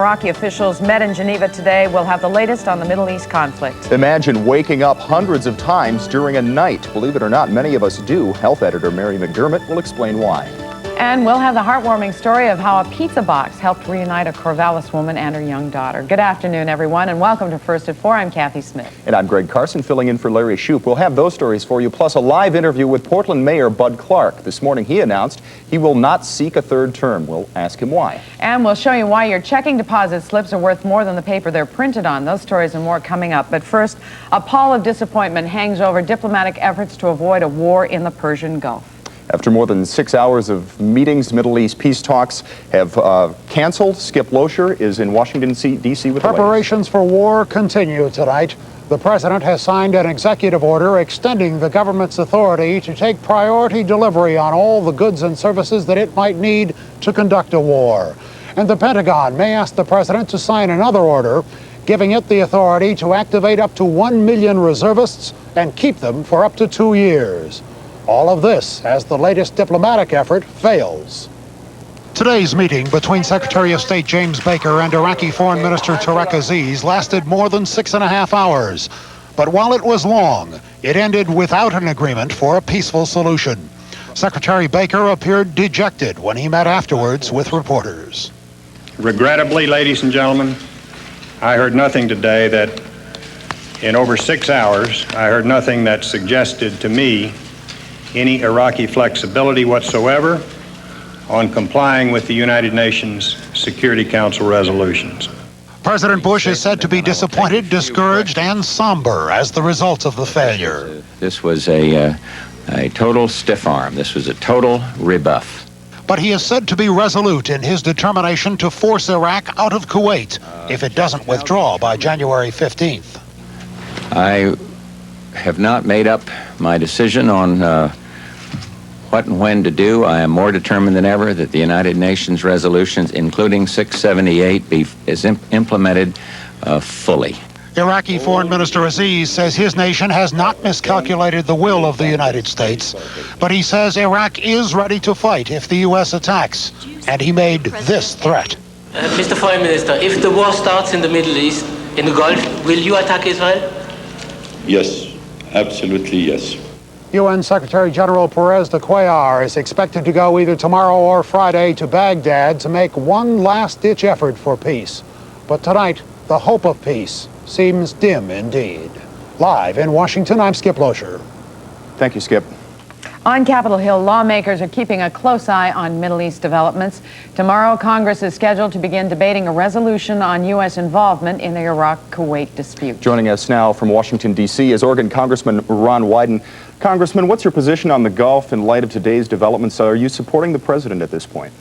Iraqi officials met in Geneva today. We'll have the latest on the Middle East conflict. Imagine waking up hundreds of times during a night. Believe it or not, many of us do. Health editor Mary McDermott will explain why. And we'll have the heartwarming story of how a pizza box helped reunite a Corvallis woman and her young daughter. Good afternoon, everyone, and welcome to First at 4. I'm Kathy Smith. And I'm Greg Carson, filling in for Larry Shoup. We'll have those stories for you, plus a live interview with Portland Mayor Bud Clark. This morning he announced he will not seek a third term. We'll ask him why. And we'll show you why your checking deposit slips are worth more than the paper they're printed on. Those stories and more coming up. But first, a pall of disappointment hangs over diplomatic efforts to avoid a war in the Persian Gulf. After more than 6 hours of meetings, Middle East peace talks have canceled. Skip Loescher is in Washington, D.C. with Preparations for war continue tonight. The president has signed an executive order extending the government's authority to take priority delivery on all the goods and services that it might need to conduct a war. And the Pentagon may ask the president to sign another order, giving it the authority to activate up to 1 million reservists and keep them for up to 2 years. All of this as the latest diplomatic effort fails. Today's meeting between Secretary of State James Baker and Iraqi Foreign Minister Tarek Aziz lasted more than 6.5 hours. But while it was long, it ended without an agreement for a peaceful solution. Secretary Baker appeared dejected when he met afterwards with reporters. Regrettably, ladies and gentlemen, I heard nothing today that, in over 6 hours, I heard nothing that suggested to me any Iraqi flexibility whatsoever on complying with the United Nations Security Council resolutions. President Bush is said to be disappointed, discouraged, and somber as the result of the failure. This was a total stiff arm. This was a total rebuff. But he is said to be resolute in his determination to force Iraq out of Kuwait if it doesn't withdraw by January 15th. I have not made up my decision on what and when to do. I am more determined than ever that the United Nations resolutions, including 678, be implemented fully. Iraqi Foreign Minister Aziz says his nation has not miscalculated the will of the United States, but he says Iraq is ready to fight if the U.S. attacks, and he made this threat. Mr. Foreign Minister, if the war starts in the Middle East, in the Gulf, will you attack Israel? Yes, absolutely yes. UN Secretary General Perez de Cuellar is expected to go either tomorrow or Friday to Baghdad to make one last-ditch effort for peace. But tonight, the hope of peace seems dim indeed. Live in Washington, I'm Skip Loescher. Thank you, Skip. On Capitol Hill, lawmakers are keeping a close eye on Middle East developments. Tomorrow, Congress is scheduled to begin debating a resolution on U.S. involvement in the Iraq-Kuwait dispute. Joining us now from Washington, D.C. is Oregon Congressman Ron Wyden. Congressman, what's your position on the Gulf in light of today's developments? Are you supporting the president at this point?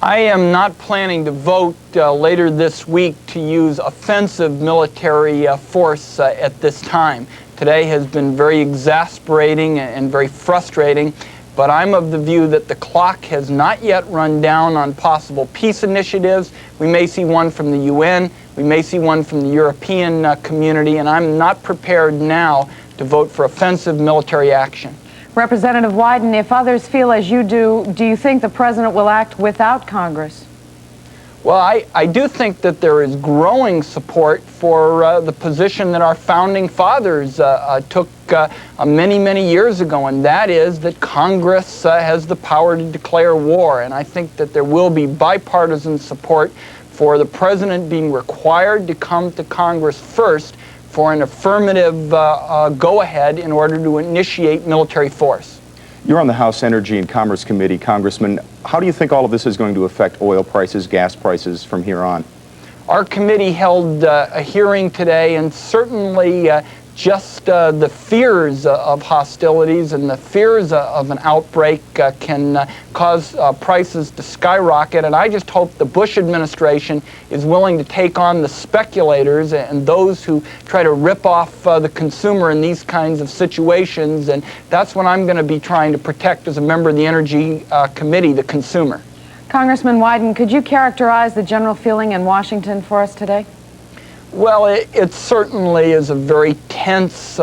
I am not planning to vote later this week to use offensive military force at this time. Today has been very exasperating and very frustrating, but I'm of the view that the clock has not yet run down on possible peace initiatives. We may see one from the UN, we may see one from the European community, and I'm not prepared now to vote for offensive military action. Representative Wyden, if others feel as you do you think the president will act without Congress? Well, I do think that there is growing support for the position that our founding fathers took many, many years ago, and that is that Congress has the power to declare war. And I think that there will be bipartisan support for the president being required to come to Congress first for an affirmative go-ahead in order to initiate military force. You're on the House Energy and Commerce Committee, Congressman. How do you think all of this is going to affect oil prices, gas prices from here on? Our committee held a hearing today, and certainly just the fears of hostilities and the fears of an outbreak can cause prices to skyrocket. And I just hope the Bush administration is willing to take on the speculators and those who try to rip off the consumer in these kinds of situations. And that's what I'm going to be trying to protect as a member of the Energy Committee, the consumer. Congressman Wyden, could you characterize the general feeling in Washington for us today? Well, it certainly is a very tense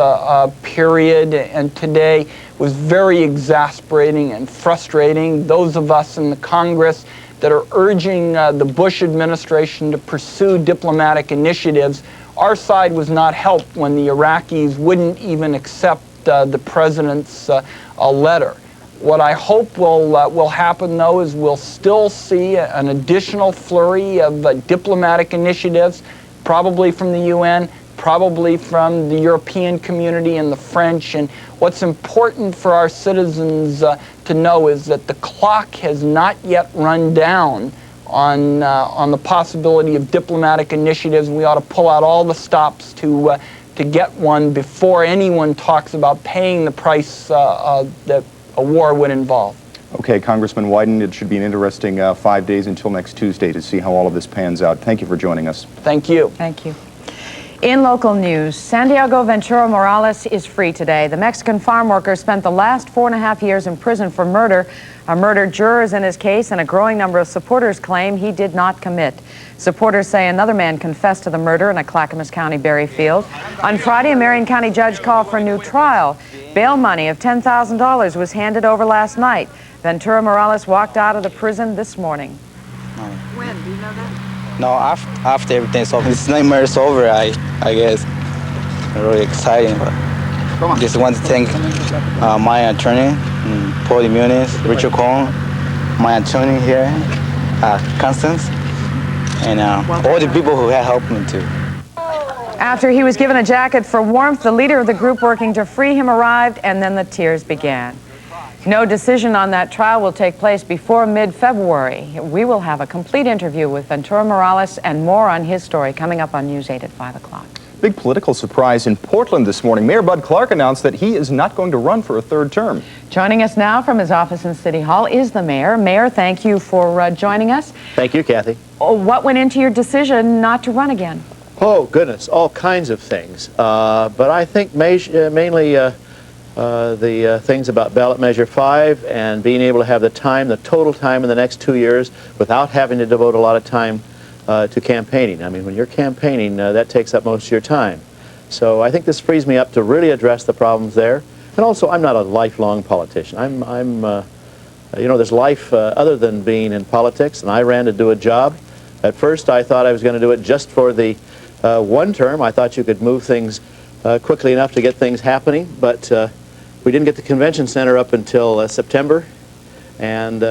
period, and today was very exasperating and frustrating. Those of us in the Congress that are urging the Bush administration to pursue diplomatic initiatives. Our side was not helped when the Iraqis wouldn't even accept the president's letter. What I hope will happen, though, is we'll still see an additional flurry of diplomatic initiatives, probably from the UN, probably from the European community and the French. And what's important for our citizens to know is that the clock has not yet run down on the possibility of diplomatic initiatives, and we ought to pull out all the stops to get one before anyone talks about paying the price that a war would involve. Okay, Congressman Wyden, it should be an interesting 5 days until next Tuesday to see how all of this pans out. Thank you for joining us. Thank you. Thank you. In local news, Santiago Ventura Morales is free today. The Mexican farm worker spent the last 4.5 years in prison for murder. A murdered juror is in his case, and a growing number of supporters claim he did not commit. Supporters say another man confessed to the murder in a Clackamas County berry field. On Friday, a Marion County judge called for a new trial. Bail money of $10,000 was handed over last night. Ventura Morales walked out of the prison this morning. When? Do you know that? No, after everything's over. This nightmare is over, I guess. Really exciting. But just want to thank my attorney, Paul Muniz, Richard Cohn, my attorney here, Constance, and all the people who have helped me too. After he was given a jacket for warmth, the leader of the group working to free him arrived, and then the tears began. No decision on that trial will take place before mid-February. We will have a complete interview with Ventura Morales and more on his story coming up on News 8 at 5 o'clock. Big political surprise in Portland this morning. Mayor Bud Clark announced that he is not going to run for a third term. Joining us now from his office in City Hall is the mayor. Mayor, thank you for joining us. Thank you, Kathy. What went into your decision not to run again? Oh, goodness, all kinds of things. But I think mainly the things about ballot measure 5 and being able to have the total time in the next 2 years without having to devote a lot of time to campaigning. I mean, when you're campaigning, that takes up most of your time. So I think this frees me up to really address the problems there. And also, I'm not a lifelong politician. You know, there's life other than being in politics, and I ran to do a job. At first, I thought I was going to do it just for the one term. I thought you could move things quickly enough to get things happening, but we didn't get the convention center up until September, and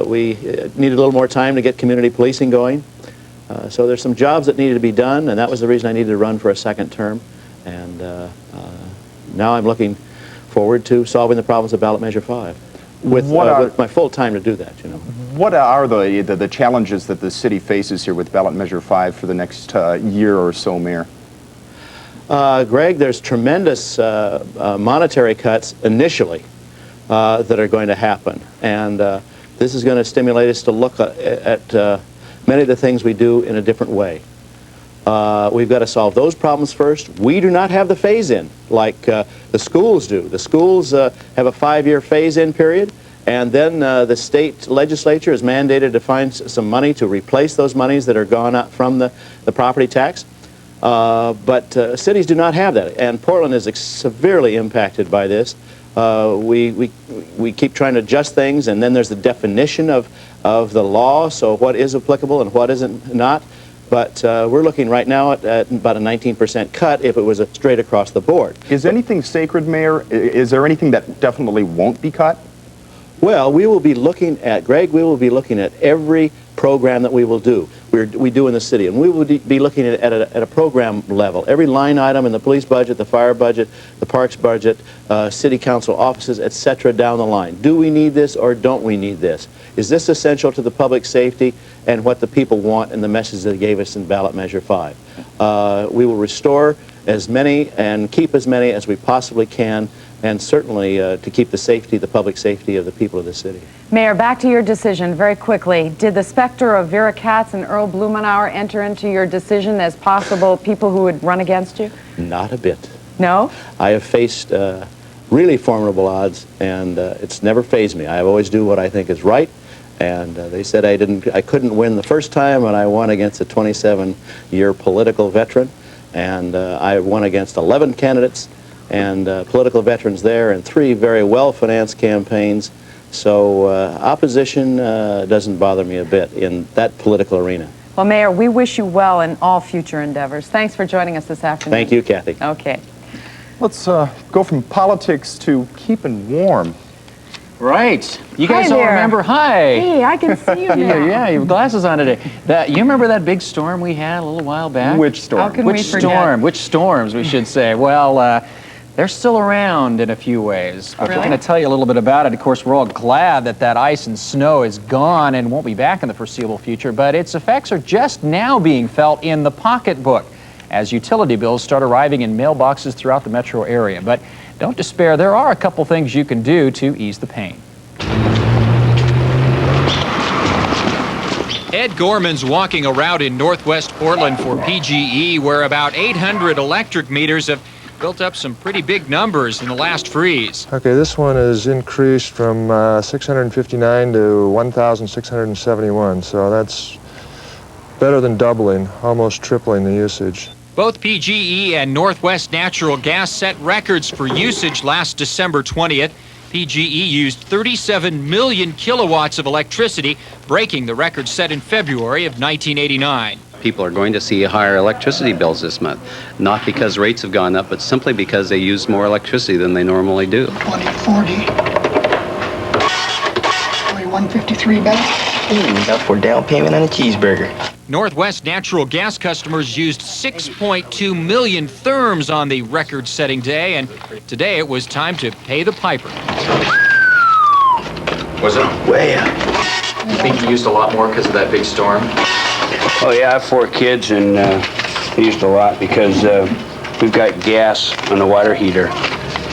we needed a little more time to get community policing going. So there's some jobs that needed to be done, and that was the reason I needed to run for a second term. And now I'm looking forward to solving the problems of ballot measure 5 with my full time to do that, you know. What are the challenges that the city faces here with ballot measure 5 for the next year or so, Mayor? Greg, there's tremendous monetary cuts initially that are going to happen, and this is going to stimulate us to look at many of the things we do in a different way. We've got to solve those problems first. We do not have the phase-in like the schools do. The schools have a 5-year phase-in period, and then the state legislature is mandated to find some money to replace those monies that are gone out from the property tax. But cities do not have that, and Portland is severely impacted by this. We keep trying to adjust things, and then there's the definition of the law, so what is applicable and what isn't not. But we're looking right now at about a 19% cut if it was straight across the board. Is anything sacred, Mayor? Is there anything that definitely won't be cut? Well, we will be looking at, Greg, we will be looking at every program that we will do, we do in the city, and we will be looking at a program level. Every line item in the police budget, the fire budget, the parks budget, city council offices, etc. down the line. Do we need this or don't we need this? Is this essential to the public safety and what the people want and the message they gave us in ballot measure 5? We will restore as many and keep as many as we possibly can, and certainly to keep the public safety of the people of the city. Mayor, back to your decision very quickly. Did the specter of Vera Katz and Earl Blumenauer enter into your decision as possible people who would run against you? Not a bit. No? I have faced really formidable odds, and it's never fazed me. I always do what I think is right, and they said I couldn't win the first time, and I won against a 27-year political veteran, and I won against 11 candidates and political veterans there, and 3 very well-financed campaigns, So opposition doesn't bother me a bit in that political arena. Well, Mayor, we wish you well in all future endeavors. Thanks for joining us this afternoon. Thank you, Kathy. Okay. Let's go from politics to keeping warm. Right. You guys Hi all there. remember? Hi. Hey, I can see you now. Yeah, you have glasses on today. You remember that big storm we had a little while back? Which storm? How can we forget? Which storms, we should say. Well, they're still around in a few ways. But Really? we're going to tell you a little bit about it. Of course, we're all glad that that ice and snow is gone and won't be back in the foreseeable future, but its effects are just now being felt in the pocketbook as utility bills start arriving in mailboxes throughout the metro area. But don't despair, there are a couple things you can do to ease the pain. Ed Gorman's walking a route in northwest Portland for PGE where about 800 electric meters have built up some pretty big numbers in the last freeze. Okay, this one is increased from 659 to 1,671, so that's better than doubling, almost tripling the usage. Both PGE and Northwest Natural Gas set records for usage last December 20th. PGE used 37 million kilowatts of electricity, breaking the record set in February of 1989. People are going to see higher electricity bills this month, not because rates have gone up, but simply because they use more electricity than they normally do. 2040. Only 153 back. Enough for down payment on a cheeseburger. Northwest Natural Gas customers used 6.2 million therms on the record-setting day, and today it was time to pay the piper. Was it? Way up. You think you used a lot more because of that big storm? Oh yeah, I have 4 kids and used a lot because we've got gas on the water heater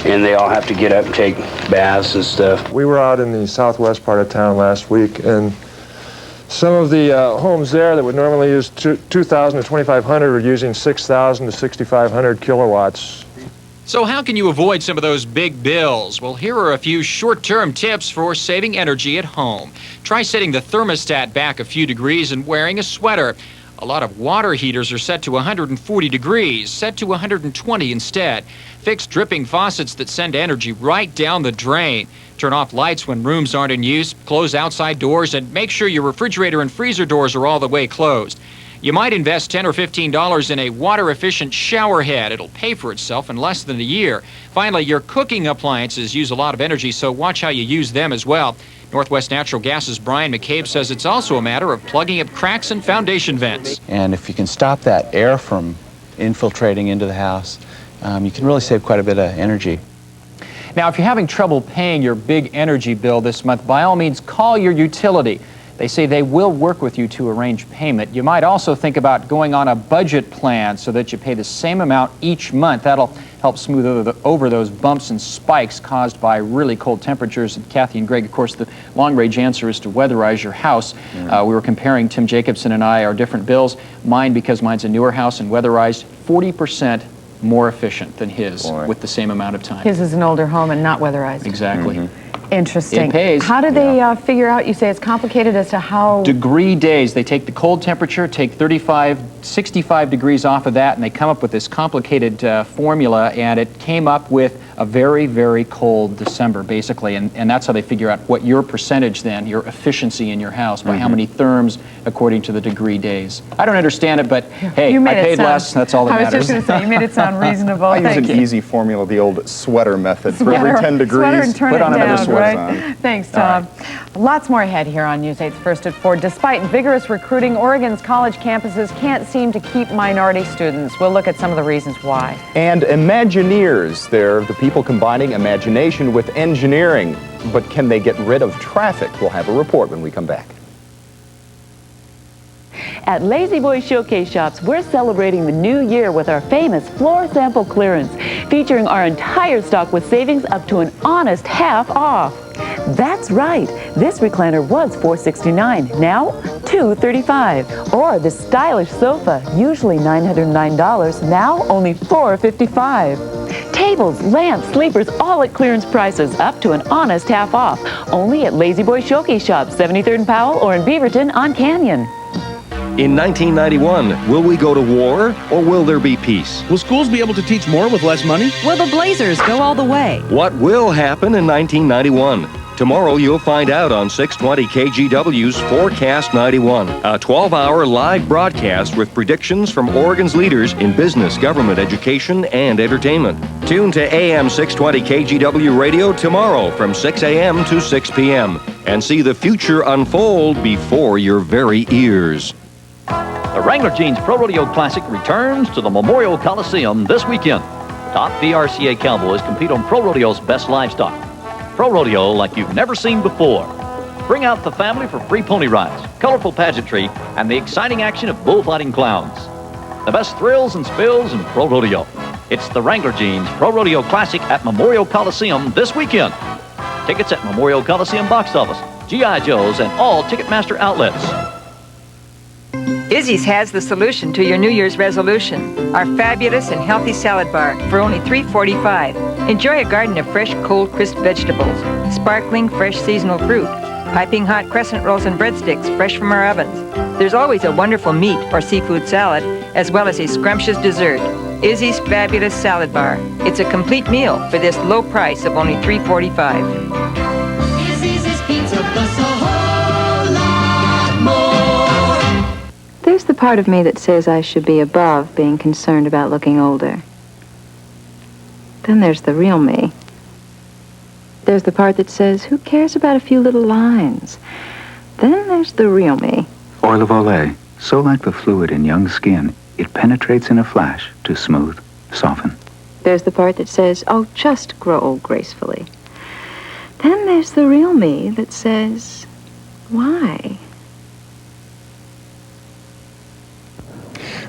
and they all have to get up and take baths and stuff. We were out in the southwest part of town last week, and some of the homes there that would normally use 2,000 to 2,500 are using 6,000 to 6,500 kilowatts. So how can you avoid some of those big bills? Well, here are a few short-term tips for saving energy at home. Try setting the thermostat back a few degrees and wearing a sweater. A lot of water heaters are set to 140 degrees. Set to 120 instead. Fix dripping faucets that send energy right down the drain. Turn off lights when rooms aren't in use. Close outside doors and make sure your refrigerator and freezer doors are all the way closed. You might invest $10 or $15 in a water-efficient shower head. It'll pay for itself in less than a year. Finally, your cooking appliances use a lot of energy, so watch how you use them as well. Northwest Natural Gas's Brian McCabe says it's also a matter of plugging up cracks and foundation vents. And if you can stop that air from infiltrating into the house, you can really save quite a bit of energy. Now, if you're having trouble paying your big energy bill this month, by all means, call your utility. They say they will work with you to arrange payment. You might also think about going on a budget plan so that you pay the same amount each month. That'll help smooth over those bumps and spikes caused by really cold temperatures. And Kathy and Greg, of course, the long-range answer is to weatherize your house. We were comparing, Tim Jacobson and I, our different bills. Mine, because mine's a newer house and weatherized, 40% more efficient than his with the same amount of time. His is an older home and not weatherized. Exactly. Interesting. It pays. How do they figure out, you say it's complicated as to how... Degree days. They take the cold temperature, take 35, 65 degrees off of that, and they come up with this complicated formula, and it came up with a very, very cold December, basically, and that's how they figure out what your percentage then, your efficiency in your house, by how many therms according to the degree days. I don't understand it, but hey, I paid less, that's all that matters. I was just going to say, you made it sound reasonable. I use an easy formula, the old sweater method. For every 10 degrees, sweater and turn put on it another down, sweater. Right? Thanks, Tom. Lots more ahead here on News 8's First at 4. Despite vigorous recruiting, Oregon's college campuses can't seem to keep minority students. We'll look at some of the reasons why. And Imagineers, they're the people combining imagination with engineering. But can they get rid of traffic? We'll have a report when we come back. At Lazy Boy Showcase Shops, we're celebrating the new year with our famous floor sample clearance, featuring our entire stock with savings up to an honest half off. That's right, this recliner was $469, now $235. Or this stylish sofa, usually $909, now only $455. Tables, lamps, sleepers, all at clearance prices, up to an honest half off. Only at Lazy Boy Showcase Shops, 73rd and Powell, or in Beaverton on Canyon. In 1991, will we go to war or will there be peace? Will schools be able to teach more with less money? Will the Blazers go all the way? What will happen in 1991? Tomorrow you'll find out on 620 KGW's Forecast 91, a 12-hour live broadcast with predictions from Oregon's leaders in business, government, education, and entertainment. Tune to AM 620 KGW Radio tomorrow from 6 a.m. to 6 p.m. and see the future unfold before your very ears. The Wrangler Jeans Pro Rodeo Classic returns to the Memorial Coliseum this weekend. Top VRCA cowboys compete on Pro Rodeo's best livestock. Pro Rodeo like you've never seen before. Bring out the family for free pony rides, colorful pageantry, and the exciting action of bullfighting clowns. The best thrills and spills in Pro Rodeo. It's the Wrangler Jeans Pro Rodeo Classic at Memorial Coliseum this weekend. Tickets at Memorial Coliseum box office, G.I. Joe's, and all Ticketmaster outlets. Izzy's has the solution to your New Year's resolution. Our fabulous and healthy salad bar for only $3.45. Enjoy a garden of fresh, cold, crisp vegetables, sparkling, fresh seasonal fruit, piping hot crescent rolls and breadsticks fresh from our ovens. There's always a wonderful meat or seafood salad, as well as a scrumptious dessert. Izzy's Fabulous Salad Bar. It's a complete meal for this low price of only $3.45. Izzy's is pizza plus a whole lot more. There's the part of me that says I should be above being concerned about looking older. Then there's the real me. There's the part that says, who cares about a few little lines? Then there's the real me. Oil of Olay, so like the fluid in young skin, it penetrates in a flash to smooth, soften. There's the part that says, oh, just grow old gracefully. Then there's the real me that says, why?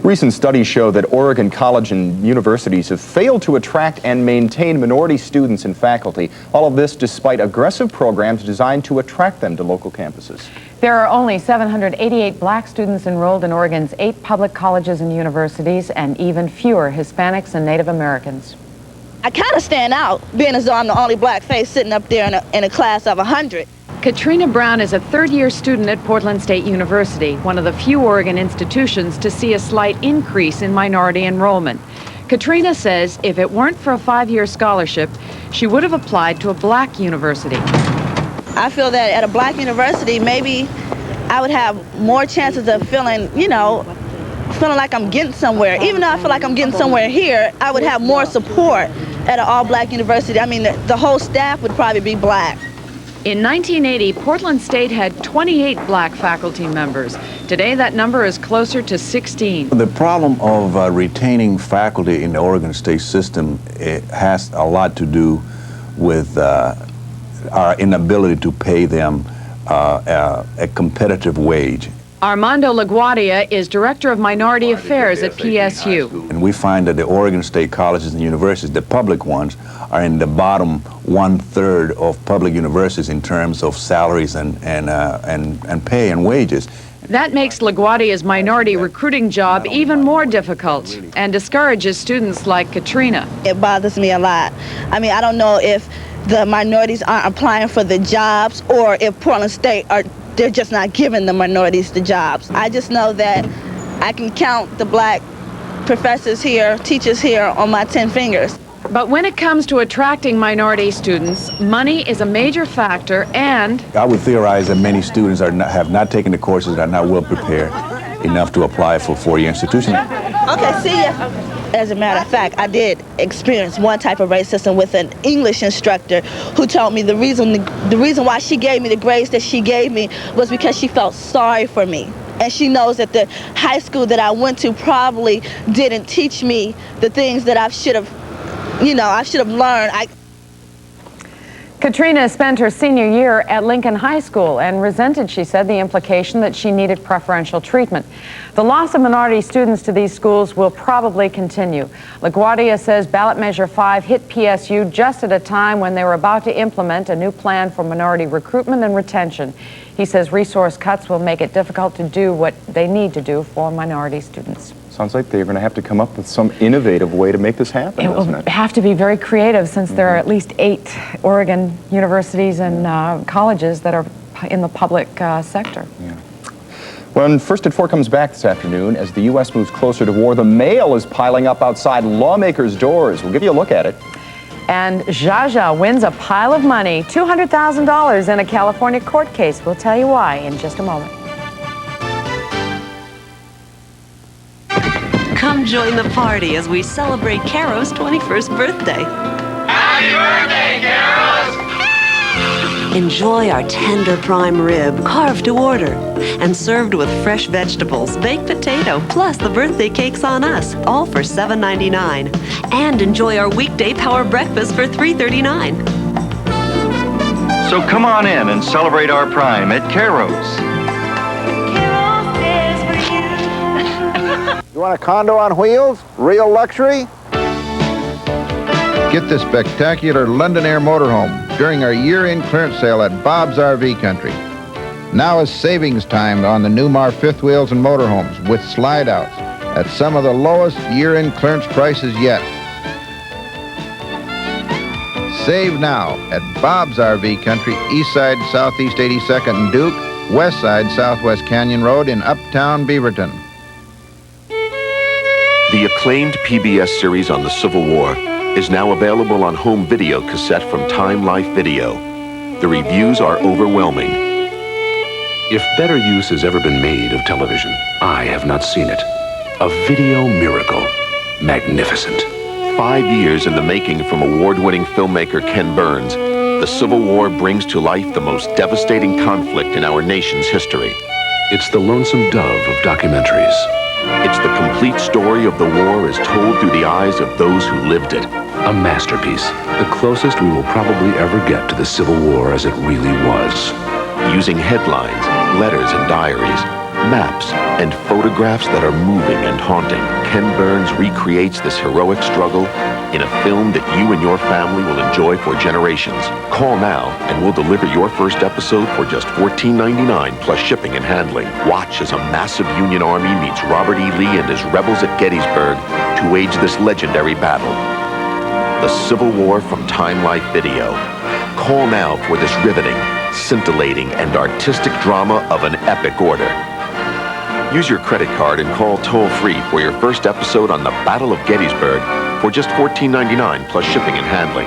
Recent studies show that Oregon colleges and universities have failed to attract and maintain minority students and faculty. All of this despite aggressive programs designed to attract them to local campuses. There are only 788 black students enrolled in Oregon's 8 public colleges and universities, and even fewer Hispanics and Native Americans. I kind of stand out, being as though I'm the only black face sitting up there in a class of 100. Katrina Brown is a third-year student at Portland State University, one of the few Oregon institutions to see a slight increase in minority enrollment. Katrina says if it weren't for a 5-year scholarship, she would have applied to a black university. I feel that at a black university, maybe I would have more chances of feeling, feeling like I'm getting somewhere. Even though I feel like I'm getting somewhere here, I would have more support at an all-black university. I mean, the whole staff would probably be black. In 1980, Portland State had 28 black faculty members. Today, that number is closer to 16. The problem of retaining faculty in the Oregon State system, it has a lot to do with our inability to pay them a competitive wage. Armando LaGuardia is Director of Minority Affairs at PSU. And we find that the Oregon State colleges and universities, the public ones, are in the bottom 1/3 of public universities in terms of salaries and pay and wages. That makes LaGuardia's minority recruiting job even more difficult and discourages students like Katrina. It bothers me a lot. I mean, I don't know if the minorities aren't applying for the jobs or if Portland State they're just not giving the minorities the jobs. I just know that I can count the black professors here, teachers here on my 10 fingers. But when it comes to attracting minority students, money is a major factor, and I would theorize that many students have not taken the courses, are not well prepared enough to apply for four-year institutions. Okay, see ya. As a matter of fact, I did experience one type of racism with an English instructor who told me the reason why she gave me the grades that she gave me was because she felt sorry for me. And she knows that the high school that I went to probably didn't teach me the things that I should have learned. Katrina spent her senior year at Lincoln High School and resented, she said, the implication that she needed preferential treatment. The loss of minority students to these schools will probably continue. LaGuardia says ballot measure 5 hit PSU just at a time when they were about to implement a new plan for minority recruitment and retention. He says resource cuts will make it difficult to do what they need to do for minority students. Sounds like they're going to have to come up with some innovative way to make this happen, doesn't it? It will have to be very creative, since there are at least 8 Oregon universities and colleges that are in the public sector. Yeah. When First at 4 comes back this afternoon, as the U.S. moves closer to war, the mail is piling up outside lawmakers' doors. We'll give you a look at it. And Jaja wins a pile of money, $200,000 in a California court case. We'll tell you why in just a moment. Come join the party as we celebrate Caro's 21st birthday. Happy birthday, Carols! Enjoy our tender prime rib, carved to order, and served with fresh vegetables, baked potato, plus the birthday cakes on us, all for $7.99. And enjoy our weekday power breakfast for $3.39. So come on in and celebrate our prime at Caro's. You want a condo on wheels? Real luxury? Get this spectacular London Air motorhome during our year-end clearance sale at Bob's RV Country. Now is savings time on the Newmar fifth wheels and motorhomes with slide-outs at some of the lowest year-end clearance prices yet. Save now at Bob's RV Country, east side Southeast 82nd and Duke, west side Southwest Canyon Road in Uptown Beaverton. The acclaimed PBS series on the Civil War is now available on home video cassette from Time Life Video. The reviews are overwhelming. If better use has ever been made of television, I have not seen it. A video miracle. Magnificent. 5 years in the making from award-winning filmmaker Ken Burns, the Civil War brings to life the most devastating conflict in our nation's history. It's the lonesome dove of documentaries. It's the complete story of the war as told through the eyes of those who lived it. A masterpiece. The closest we will probably ever get to the Civil War as it really was. Using headlines, letters and diaries, maps, and photographs that are moving and haunting, Ken Burns recreates this heroic struggle in a film that you and your family will enjoy for generations. Call now and we'll deliver your first episode for just $14.99 plus shipping and handling. Watch as a massive Union Army meets Robert E. Lee and his rebels at Gettysburg to wage this legendary battle. The Civil War from Time Life Video. Call now for this riveting, scintillating, and artistic drama of an epic order. Use your credit card and call toll-free for your first episode on the Battle of Gettysburg for just $14.99 plus shipping and handling.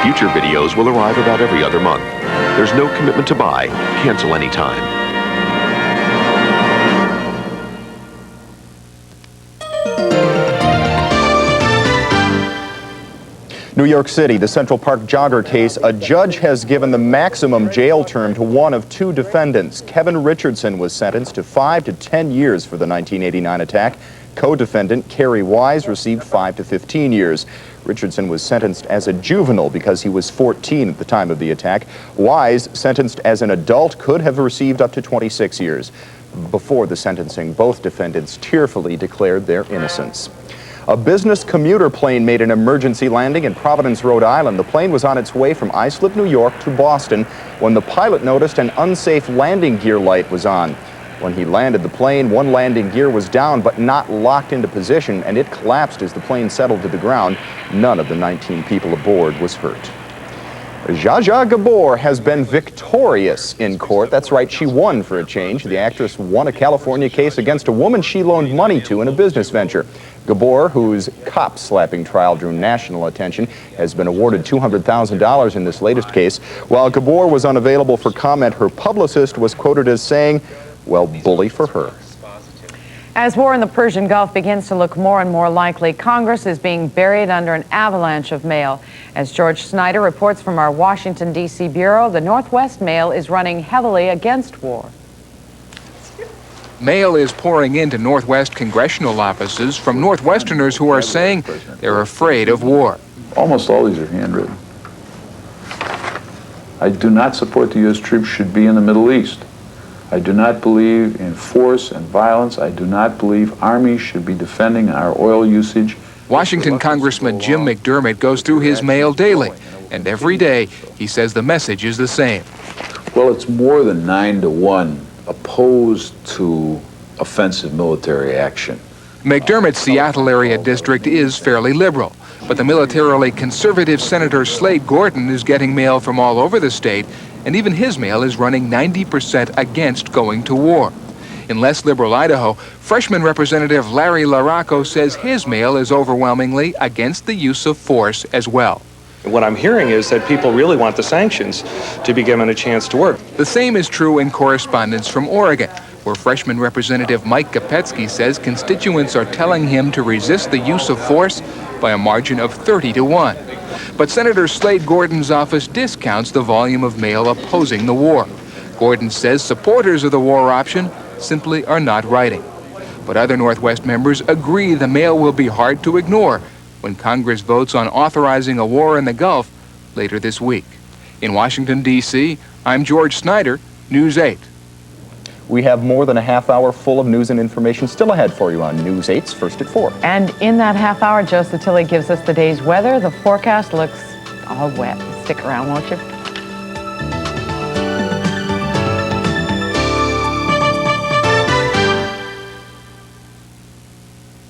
Future videos will arrive about every other month. There's no commitment to buy. Cancel anytime. New York City, the Central Park jogger case, a judge has given the maximum jail term to one of two defendants. Kevin Richardson was sentenced to 5 to 10 years for the 1989 attack. Co-defendant Kerry Wise received 5 to 15 years. Richardson was sentenced as a juvenile because he was 14 at the time of the attack. Wise, sentenced as an adult, could have received up to 26 years. Before the sentencing, both defendants tearfully declared their innocence. A business commuter plane made an emergency landing in Providence, Rhode Island. The plane was on its way from Islip, New York to Boston when the pilot noticed an unsafe landing gear light was on. When he landed the plane, one landing gear was down but not locked into position, and it collapsed as the plane settled to the ground. None of the 19 people aboard was hurt. Zsa Gabor has been victorious in court. That's right, she won for a change. The actress won a California case against a woman she loaned money to in a business venture. Gabor, whose cop-slapping trial drew national attention, has been awarded $200,000 in this latest case. While Gabor was unavailable for comment, her publicist was quoted as saying, "Well, bully for her." As war in the Persian Gulf begins to look more and more likely, Congress is being buried under an avalanche of mail. As George Snyder reports from our Washington, D.C. bureau, the Northwest mail is running heavily against war. Mail is pouring into Northwest congressional offices from Northwesterners who are saying they're afraid of war. Almost all these are handwritten. I do not support the U.S. troops should be in the Middle East. I do not believe in force and violence. I do not believe armies should be defending our oil usage. Washington Congressman Jim McDermott goes through his mail daily, and every day he says the message is the same. Well, it's more than 9 to 1 opposed to offensive military action. McDermott's Seattle area district is fairly liberal, but the militarily conservative Senator Slade Gordon is getting mail from all over the state, and even his mail is running 90% against going to war. In less liberal Idaho, freshman Representative Larry LaRocco says his mail is overwhelmingly against the use of force as well. What I'm hearing is that people really want the sanctions to be given a chance to work. The same is true in correspondence from Oregon, where freshman Representative Mike Kopetsky says constituents are telling him to resist the use of force by a margin of 30-1. But Senator Slade Gordon's office discounts the volume of mail opposing the war. Gordon says supporters of the war option simply are not writing. But other Northwest members agree the mail will be hard to ignore when Congress votes on authorizing a war in the Gulf later this week. In Washington, D.C., I'm George Snyder, News 8. We have more than a half hour full of news and information still ahead for you on News 8's First at 4. And in that half hour, Joe Sottile gives us the day's weather. The forecast looks all wet. Stick around, won't you?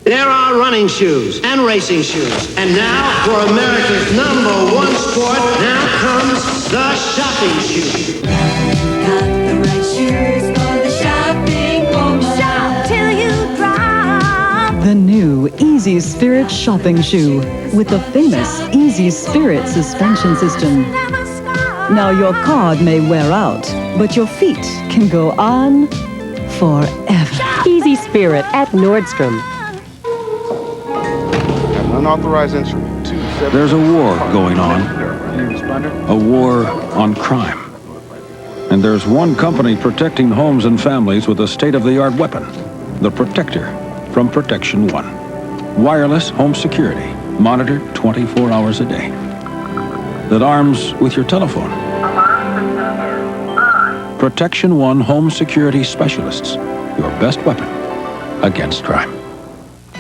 There are running shoes and racing shoes. And now, for America's #1 sport, now comes the shopping shoe. Got the right shoes for the shopping woman. Shop till you drop. The new Easy Spirit shopping shoe with the famous Easy Spirit suspension system. Now your card may wear out, but your feet can go on forever. Easy Spirit at Nordstrom. Unauthorized instrument 270. There's a war going on. A war on crime. And there's one company protecting homes and families with a state-of-the-art weapon. The Protector from Protection One. Wireless home security, monitored 24 hours a day. That arms with your telephone. Protection One Home Security Specialists. Your best weapon against crime.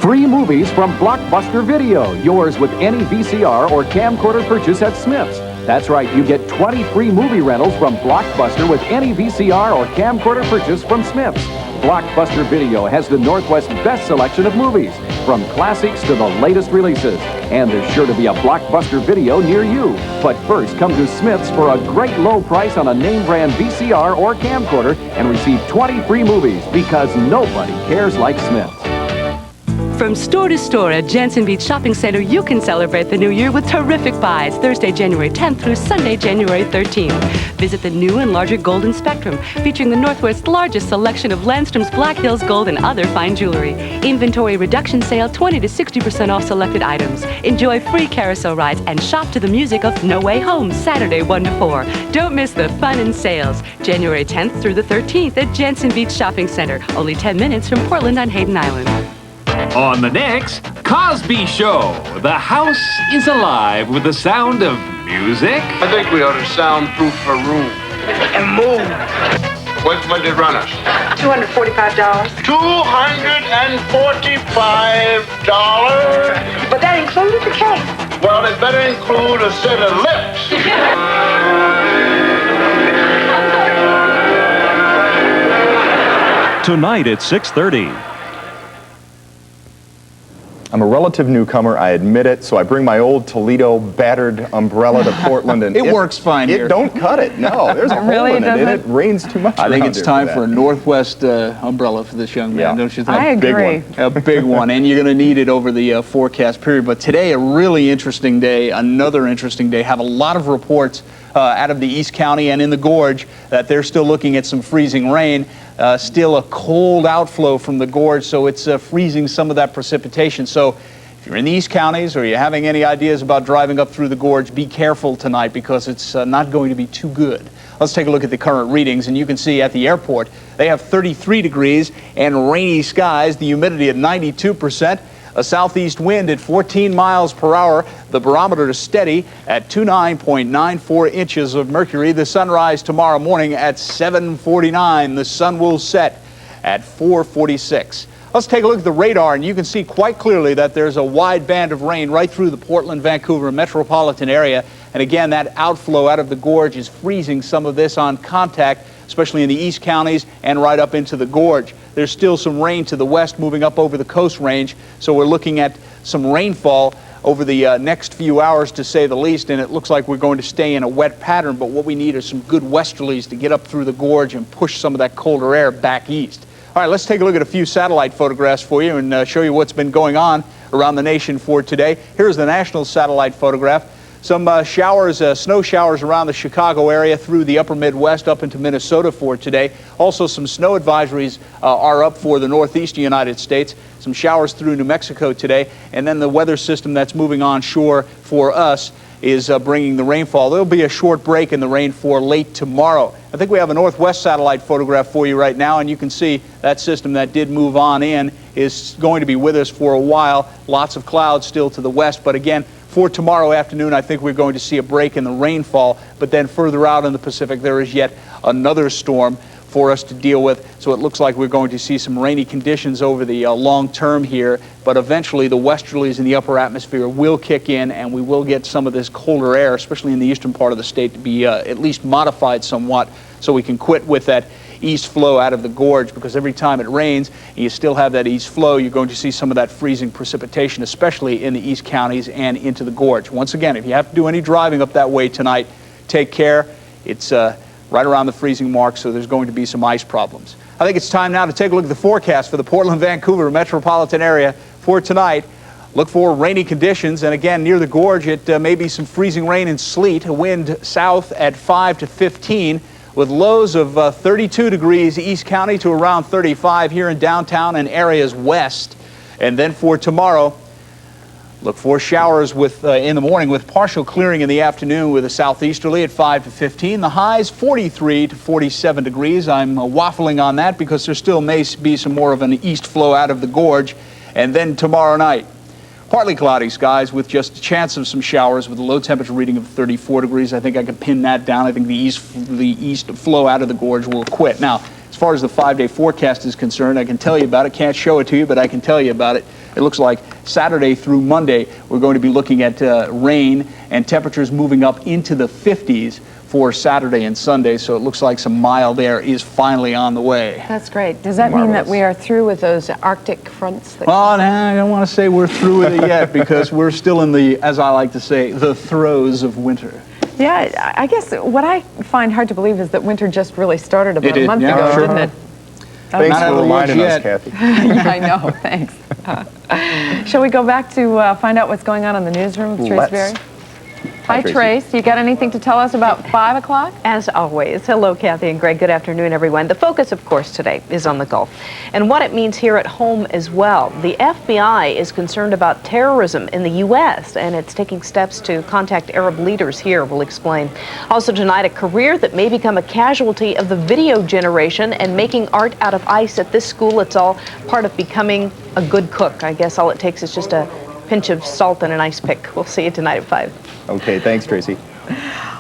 Free movies from Blockbuster Video. Yours with any VCR or camcorder purchase at Smith's. That's right, you get 20 free movie rentals from Blockbuster with any VCR or camcorder purchase from Smith's. Blockbuster Video has the Northwest's best selection of movies, from classics to the latest releases. And there's sure to be a Blockbuster Video near you. But first, come to Smith's for a great low price on a name brand VCR or camcorder and receive 20 free movies, because nobody cares like Smith's. From store to store at Jensen Beach Shopping Center, you can celebrate the new year with terrific buys Thursday, January 10th through Sunday, January 13th. Visit the new and larger Golden Spectrum, featuring the Northwest's largest selection of Landstrom's Black Hills Gold and other fine jewelry. Inventory reduction sale, 20 to 60% off selected items. Enjoy free carousel rides and shop to the music of No Way Home, Saturday 1 to 4. Don't miss the fun and sales. January 10th through the 13th at Jensen Beach Shopping Center, only 10 minutes from Portland on Hayden Island. On the next Cosby Show, the house is alive with the sound of music. I think we ought to soundproof her room. And move. What did it run us? $245. $245. But that included the cake. Well, it better include a set of lips. Tonight at 6:30. I'm a relative newcomer, I admit it, so I bring my old Toledo battered umbrella to Portland, and it works fine here. It don't cut it, no. There's a hole in it, and it rains too much. I think it's time for a Northwest umbrella for this young man, don't you think? I agree. A big one, and you're going to need it over the forecast period. But today, a really interesting day, another interesting day. Have a lot of reports out of the East County and in the Gorge that they're still looking at some freezing rain. Still a cold outflow from the gorge, so it's freezing some of that precipitation. So if you're in the East Counties or you're having any ideas about driving up through the gorge, be careful tonight because it's not going to be too good. Let's take a look at the current readings, and you can see at the airport they have 33 degrees and rainy skies, the humidity at 92%. A southeast wind at 14 miles per hour. The barometer is steady at 29.94 inches of mercury. The sunrise tomorrow morning at 7:49. The sun will set at 4:46. Let's take a look at the radar, and you can see quite clearly that there's a wide band of rain right through the Portland, Vancouver metropolitan area. And again, that outflow out of the gorge is freezing some of this on contact, especially in the East Counties and right up into the gorge. There's still some rain to the west moving up over the Coast Range, so we're looking at some rainfall over the next few hours, to say the least, and it looks like we're going to stay in a wet pattern, but what we need are some good westerlies to get up through the gorge and push some of that colder air back east. All right, let's take a look at a few satellite photographs for you and show you what's been going on around the nation for today. Here's the national satellite photograph. Some showers, snow showers around the Chicago area through the upper Midwest up into Minnesota for today. Also, some snow advisories are up for the northeastern United States. Some showers through New Mexico today. And then the weather system that's moving onshore for us is bringing the rainfall. There'll be a short break in the rain for late tomorrow. I think we have a northwest satellite photograph for you right now, and you can see that system that did move on in is going to be with us for a while. Lots of clouds still to the west, but again, for tomorrow afternoon, I think we're going to see a break in the rainfall, but then further out in the Pacific, there is yet another storm for us to deal with. So it looks like we're going to see some rainy conditions over the long term here, but eventually the westerlies in the upper atmosphere will kick in, and we will get some of this colder air, especially in the eastern part of the state, to be at least modified somewhat, so we can quit with that east flow out of the gorge, because every time it rains and you still have that east flow, you're going to see some of that freezing precipitation, especially in the east counties and into the gorge. Once again, if you have to do any driving up that way tonight, take care. It's right around the freezing mark, so there's going to be some ice problems. I think it's time now to take a look at the forecast for the Portland, Vancouver metropolitan area for tonight. Look for rainy conditions, and again, near the gorge, it may be some freezing rain and sleet, a wind south at 5 to 15, with lows of 32 degrees East County to around 35 here in downtown and areas west. And then for tomorrow, look for showers in the morning with partial clearing in the afternoon with a southeasterly at 5 to 15. The highs 43 to 47 degrees. I'm waffling on that because there still may be some more of an east flow out of the gorge. And then tomorrow night, partly cloudy skies with just a chance of some showers with a low temperature reading of 34 degrees. I think I can pin that down. I think the east flow out of the gorge will quit. Now, as far as the 5-day forecast is concerned, I can tell you about it. Can't show it to you, but I can tell you about it. It looks like Saturday through Monday, we're going to be looking at rain and temperatures moving up into the 50s for Saturday and Sunday, so it looks like some mild air is finally on the way. That's great. Does that mean that we are through with those Arctic fronts? Well, I don't want to say we're through with it yet because we're still in the, as I like to say, the throes of winter. Yeah, I guess what I find hard to believe is that winter just really started about a month ago, didn't it? Thanks for reminding us, Kathy. Yeah, I know. Thanks. Shall we go back to find out what's going on in the newsroom with Trace Berry? Hi, Trace. You got anything to tell us about 5 o'clock? As always. Hello, Kathy and Greg. Good afternoon, everyone. The focus, of course, today is on the Gulf and what it means here at home as well. The FBI is concerned about terrorism in the U.S., and it's taking steps to contact Arab leaders here. We'll explain. Also tonight, a career that may become a casualty of the video generation and making art out of ice at this school. It's all part of becoming a good cook. I guess all it takes is just a pinch of salt and an ice pick. We'll see you tonight at 5. Okay, thanks, Tracy.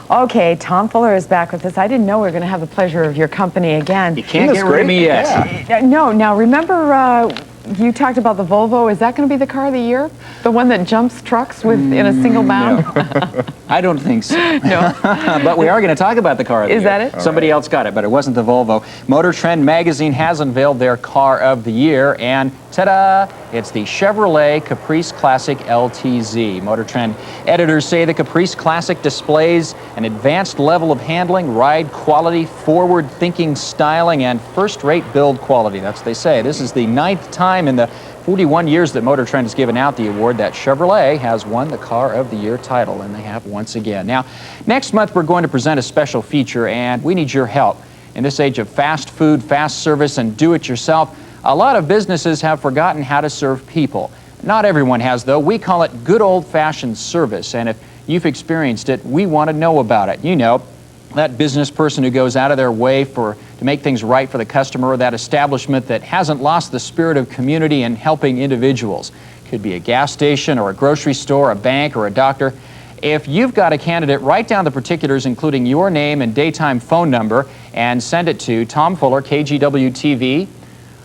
Okay, Tom Fuller is back with us. I didn't know we were going to have the pleasure of your company again. You can't get rid of me yet. Yeah. No, now remember you talked about the Volvo. Is that going to be the car of the year? The one that jumps trucks in a single bound? No. I don't think so. No. But we are going to talk about the car of the year. Is that it? Somebody else got it, but it wasn't the Volvo. Motor Trend magazine has unveiled their car of the year, and ta-da! It's the Chevrolet Caprice Classic LTZ. Motor Trend editors say the Caprice Classic displays an advanced level of handling, ride quality, forward-thinking styling, and first-rate build quality. That's what they say. This is the 9th time in the 41 years that Motor Trend has given out the award that Chevrolet has won the Car of the Year title, and they have once again. Now, next month we're going to present a special feature, and we need your help. In this age of fast food, fast service, and do-it-yourself, a lot of businesses have forgotten how to serve people. Not everyone has, though. We call it good old-fashioned service, and if you've experienced it, we want to know about it. You know, that business person who goes out of their way to make things right for the customer, or that establishment that hasn't lost the spirit of community and helping individuals. Could be a gas station or a grocery store, a bank, or a doctor. If you've got a candidate, write down the particulars, including your name and daytime phone number, and send it to Tom Fuller, KGW TV.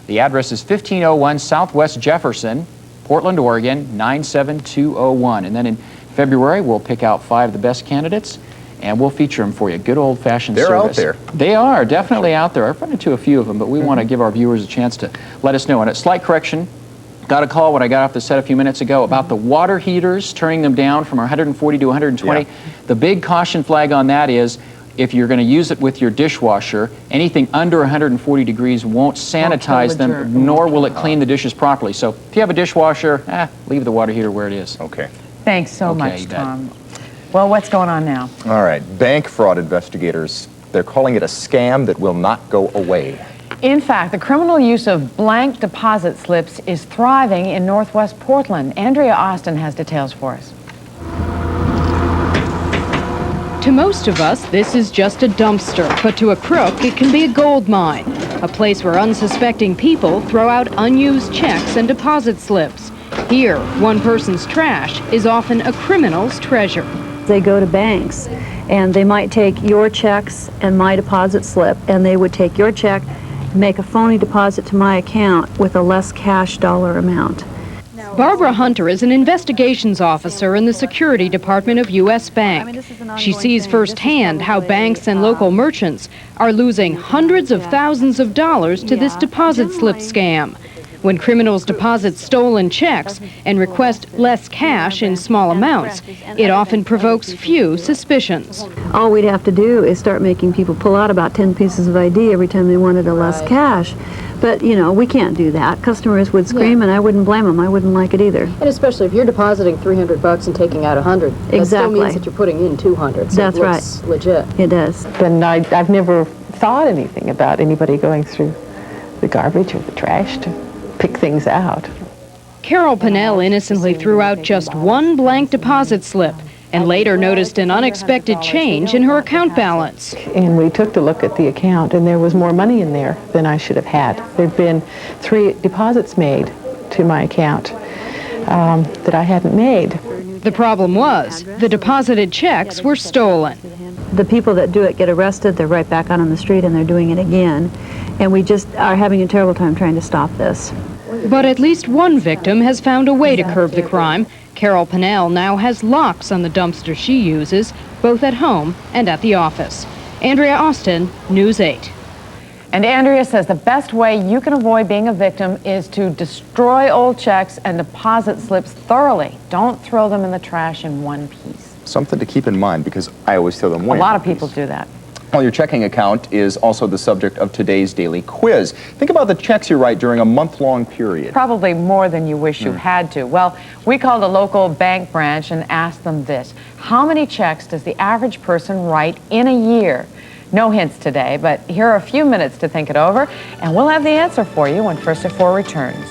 The address is 1501 Southwest Jefferson, Portland, Oregon, 97201. And then in February, we'll pick out 5 of the best candidates, and we'll feature them for you. Good old-fashioned service. They're out there. They are definitely out there. I've run into a few of them, but we want to give our viewers a chance to let us know. And a slight correction, got a call when I got off the set a few minutes ago about the water heaters, turning them down from 140 to 120. Yeah. The big caution flag on that is, if you're going to use it with your dishwasher, anything under 140 degrees won't sanitize them, nor will it clean the dishes properly. So if you have a dishwasher, leave the water heater where it is. Okay. Thanks so much, Tom. Well, what's going on now? All right, bank fraud investigators, they're calling it a scam that will not go away. In fact, the criminal use of blank deposit slips is thriving in Northwest Portland. Andrea Austin has details for us. To most of us, this is just a dumpster, but to a crook, it can be a gold mine, a place where unsuspecting people throw out unused checks and deposit slips. Here, one person's trash is often a criminal's treasure. They go to banks, and they might take your checks and my deposit slip, and they would take your check, make a phony deposit to my account with a less cash dollar amount. Barbara Hunter is an investigations officer in the security department of U.S. Bank. She sees firsthand how banks and local merchants are losing hundreds of thousands of dollars to this deposit slip scam. When criminals deposit stolen checks and request less cash in small amounts, it often provokes few suspicions. All we'd have to do is start making people pull out about 10 pieces of ID every time they wanted a less cash. But, you know, we can't do that. Customers would scream, and I wouldn't blame them. I wouldn't like it either. And especially if you're depositing $300 and taking out $100. Exactly. That still means that you're putting in $200. So That's it looks right. Legit. It does. And I've never thought anything about anybody going through the garbage or the trash to pick things out. Carol Pinnell innocently threw out just one blank deposit slip and later noticed an unexpected change in her account balance. And we took a look at the account, and there was more money in there than I should have had. There'd been 3 deposits made to my account that I hadn't made. The problem was the deposited checks were stolen. The people that do it get arrested, they're right back out on the street, and they're doing it again. And we just are having a terrible time trying to stop this. But at least one victim has found a way to curb the crime. Carol Pinnell now has locks on the dumpster she uses, both at home and at the office. Andrea Austin, News 8. And Andrea says the best way you can avoid being a victim is to destroy old checks and deposit slips thoroughly. Don't throw them in the trash in one piece. Something to keep in mind, because I always throw them away. A lot of people do that. Well, your checking account is also the subject of today's daily quiz. Think about the checks you write during a month-long period. Probably more than you wish you had to. Well, we called a local bank branch and asked them this. How many checks does the average person write in a year? No hints today, but here are a few minutes to think it over, and we'll have the answer for you when First at 4 returns.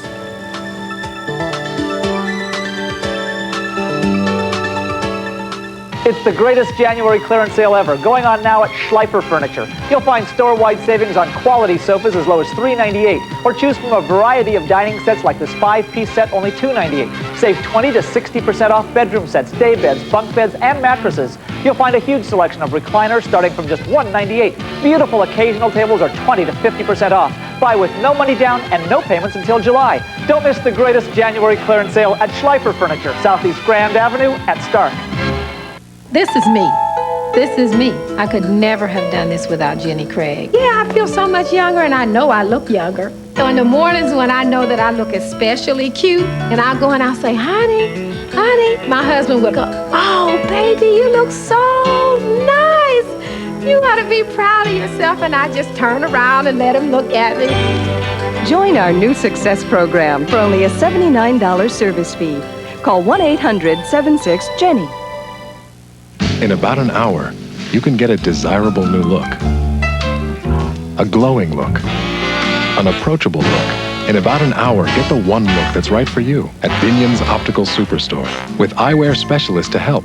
It's the greatest January clearance sale ever, going on now at Schleifer Furniture. You'll find store-wide savings on quality sofas as low as $398, or choose from a variety of dining sets like this 5-piece set, only $298. Save 20 to 60% off bedroom sets, day beds, bunk beds, and mattresses. You'll find a huge selection of recliners starting from just $198. Beautiful occasional tables are 20 to 50% off. Buy with no money down and no payments until July. Don't miss the greatest January clearance sale at Schleifer Furniture, Southeast Grand Avenue at Stark. This is me. This is me. I could never have done this without Jenny Craig. Yeah, I feel so much younger, and I know I look younger. So in the mornings when I know that I look especially cute, and I'll go and I'll say, honey, honey, my husband will go, oh, baby, you look so nice. You ought to be proud of yourself. And I just turn around and let him look at me. Join our new Success program for only a $79 service fee. Call 1-800-76-JENNY. In about an hour, you can get a desirable new look, a glowing look, an approachable look. In about an hour, get the one look that's right for you at Binion's Optical Superstore with eyewear specialists to help.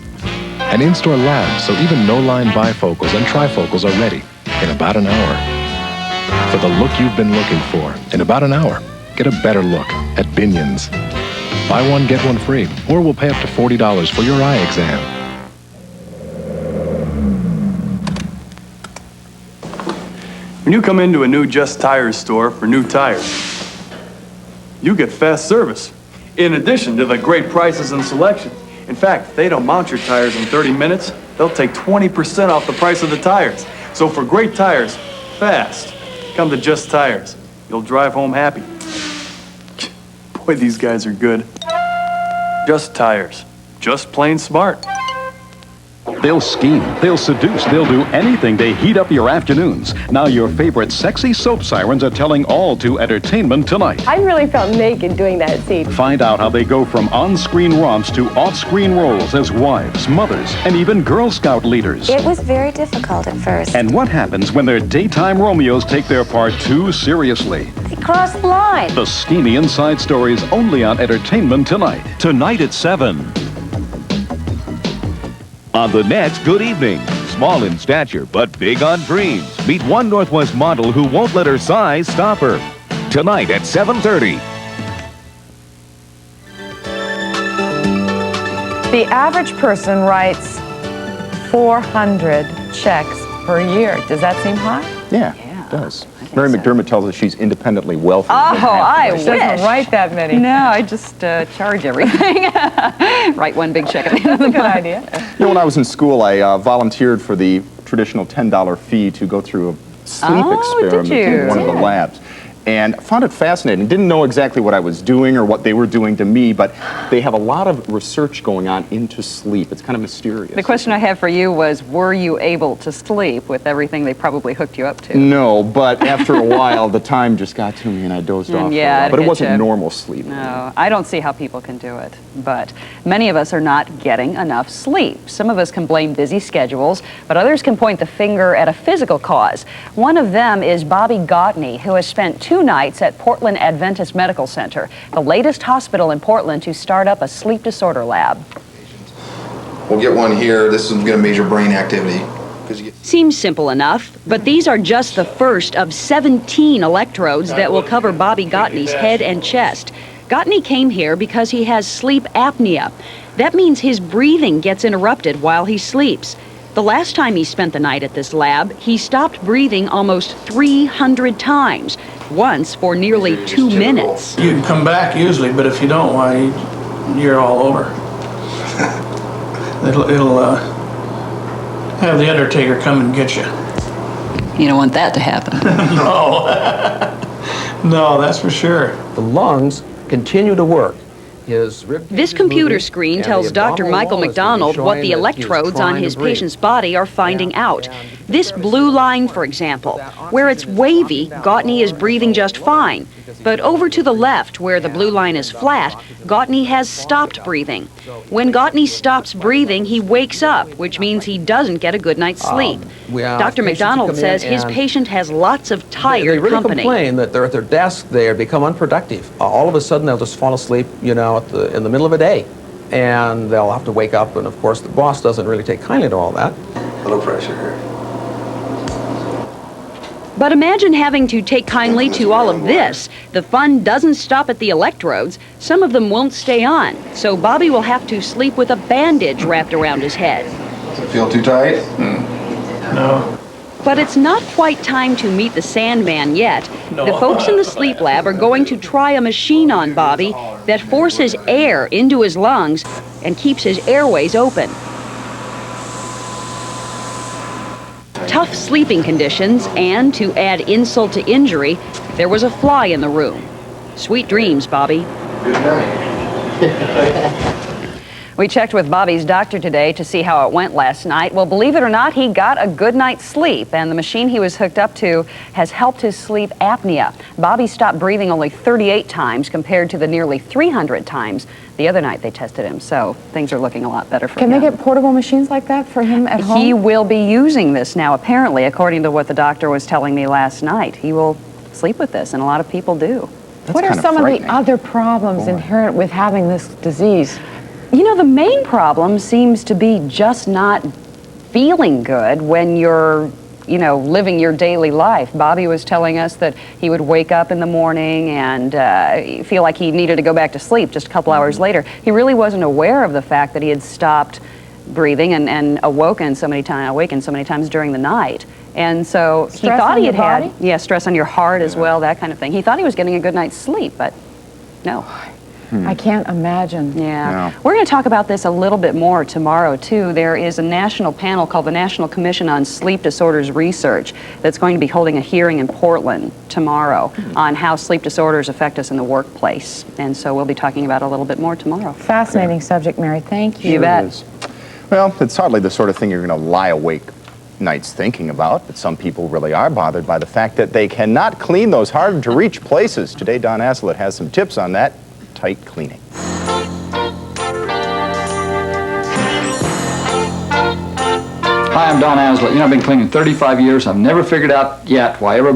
An in-store lab so even no-line bifocals and trifocals are ready in about an hour. For the look you've been looking for, in about an hour, get a better look at Binion's. Buy one, get one free, or we'll pay up to $40 for your eye exam. When you come into a new Just Tires store for new tires, you get fast service, in addition to the great prices and selection. In fact, if they don't mount your tires in 30 minutes, they'll take 20% off the price of the tires. So for great tires, fast, come to Just Tires. You'll drive home happy. Boy, these guys are good. Just Tires. Just plain smart. They'll scheme, they'll seduce, they'll do anything to heat up your afternoons. Now your favorite sexy soap sirens are telling all to Entertainment Tonight. I really felt naked doing that scene. Find out how they go from on-screen romps to off-screen roles as wives, mothers, and even Girl Scout leaders. It was very difficult at first. And what happens when their daytime Romeos take their part too seriously? They crossed the line. The steamy inside stories only on Entertainment Tonight. Tonight at 7. On the next Good Evening, small in stature but big on dreams. Meet one Northwest model who won't let her size stop her. Tonight at 7:30. The average person writes 400 checks per year. Does that seem high? Yeah, it does. Mary McDermott tells us she's independently wealthy. Oh, I wish. She doesn't write that many. No, I just charge everything. Write one big check at the end of the month. Good idea. You know, when I was in school, I volunteered for the traditional $10 fee to go through a sleep experiment in one of the labs. And I found it fascinating. Didn't know exactly what I was doing or what they were doing to me, but they have a lot of research going on into sleep. It's kind of mysterious. The question I have for you was, were you able to sleep with everything they probably hooked you up to? No, but after a while, the time just got to me and I dozed off. Yeah, for a while. But it wasn't you. normal sleep. No, I don't see how people can do it. But many of us are not getting enough sleep. Some of us can blame busy schedules, but others can point the finger at a physical cause. One of them is Bobby Gautney, who has spent 2 nights at Portland Adventist Medical Center, the latest hospital in Portland to start up a sleep disorder lab. We'll get one here. This is going to measure brain activity. Seems simple enough, but these are just the first of 17 electrodes that will cover Bobby Gautney's head and chest. Gautney came here because he has sleep apnea. That means his breathing gets interrupted while he sleeps. The last time he spent the night at this lab, he stopped breathing almost 300 times, once for nearly 2 minutes. You can come back usually, but if you don't, why, you're all over. It'll have the undertaker come and get you. You don't want that to happen. No. No, that's for sure. The lungs continue to work. This computer screen tells Dr. Michael McDonald what the electrodes on his patient's body are finding out. This blue line, for example, where it's wavy, Gautney is breathing just fine. But over to the left, where the blue line is flat, Gautney has stopped breathing. When Gautney stops breathing, he wakes up, which means he doesn't get a good night's sleep. Dr. McDonald says his patient has lots of tired they really company. complain that they're at their desk, they become unproductive. All of a sudden, they'll just fall asleep, you know, in the middle of a day. And they'll have to wake up, and of course, the boss doesn't really take kindly to all that. A little pressure here. But imagine having to take kindly to all of this. The fun doesn't stop at the electrodes. Some of them won't stay on. So Bobby will have to sleep with a bandage wrapped around his head. Does it feel too tight? No. But it's not quite time to meet the Sandman yet. The folks in the sleep lab are going to try a machine on Bobby that forces air into his lungs and keeps his airways open. Tough sleeping conditions, and to add insult to injury, there was a fly in the room. Sweet dreams, Bobby. Good night. We checked with Bobby's doctor today to see how it went last night. Well, believe it or not, he got a good night's sleep, and the machine he was hooked up to has helped his sleep apnea. Bobby stopped breathing only 38 times compared to the nearly 300 times the other night they tested him, so things are looking a lot better for him. Can they get portable machines like that for him at home? He will be using this now, apparently, according to what the doctor was telling me last night. He will sleep with this, and a lot of people do. What are some of the other problems inherent with having this disease? You know, the main problem seems to be just not feeling good when you're, you know, living your daily life. Bobby was telling us that he would wake up in the morning and feel like he needed to go back to sleep just a couple hours later. He really wasn't aware of the fact that he had stopped breathing and awakened so many times during the night. And so he thought he had had stress on your heart as well, that kind of thing. He thought he was getting a good night's sleep, but no. I can't imagine. Yeah. We're going to talk about this a little bit more tomorrow, too. There is a national panel called the National Commission on Sleep Disorders Research that's going to be holding a hearing in Portland tomorrow on how sleep disorders affect us in the workplace. And so we'll be talking about it a little bit more tomorrow. Fascinating subject, Mary. Thank you. You bet. Well, it's hardly the sort of thing you're going to lie awake nights thinking about, but some people really are bothered by the fact that they cannot clean those hard-to-reach places. Today, Don Aslett has some tips on that tight cleaning. Hi, I'm Don Aslett. I've been cleaning 35 years. I've never figured out yet why everybody